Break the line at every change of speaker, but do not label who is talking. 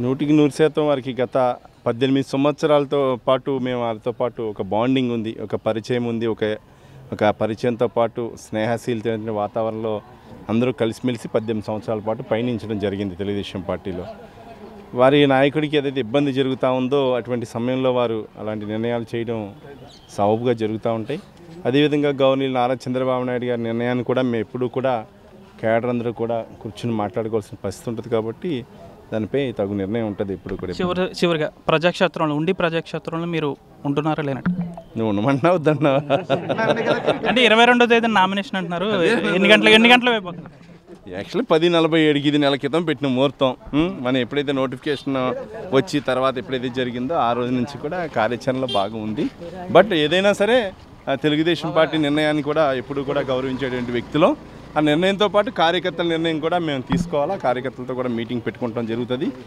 100% వారికి గత 18 సంవత్సరాలతో పాటు మేము వారితో పాటు ఒక బాండింగ్ ఉంది, ఒక పరిచయం ఉంది. ఒక పరిచయంతో పాటు స్నేహశీలమైన వాతావరణంలో అందరూ కలిసిమెలిసి 18 సంవత్సరాల పాటు పయనించడం జరిగింది తెలుగుదేశం పార్టీలో. వారి నాయకుడికి ఏదైతే ఇబ్బంది జరుగుతూ ఉందో అటువంటి సమయంలో వారు అలాంటి నిర్ణయాలు చేయడం సబబుగా జరుగుతూ ఉంటాయి. అదేవిధంగా గవర్నర్ నారా చంద్రబాబు నాయుడు గారి నిర్ణయాన్ని కూడా మేము ఎప్పుడూ కూడా కేడర్ అందరూ కూడా కూర్చుని మాట్లాడుకోవాల్సిన పరిస్థితి ఉంటుంది. కాబట్టి దానిపై తగు నిర్ణయం ఉంటుంది ఇప్పుడు కూడా.
చివరిగా ప్రజాక్షేత్రంలో మీరు ఉంటున్నారా లేనట్టు?
నువ్వు ఉండమన్నా వద్దన్నావా?
అంటే 22వ తేదీన నామినేషన్ అంటున్నారు. ఎన్ని గంటలు అయిపోతున్నారు?
యాక్చువల్లీ 10:47కి ఇది నెల క్రితం పెట్టిన ముహూర్తం. మనం ఎప్పుడైతే నోటిఫికేషన్ వచ్చి తర్వాత ఎప్పుడైతే జరిగిందో ఆ రోజు నుంచి కూడా కార్యాచరణలో బాగా ఉంది. బట్ ఏదైనా సరే తెలుగుదేశం పార్టీ నిర్ణయాన్ని కూడా ఎప్పుడు కూడా గౌరవించేటువంటి వ్యక్తులు. ఆ నిర్ణయంతో పాటు కార్యకర్తల నిర్ణయం కూడా మేము తీసుకోవాలా, కార్యకర్తలతో కూడా మీటింగ్ పెట్టుకుంటాం జరుగుతుంది.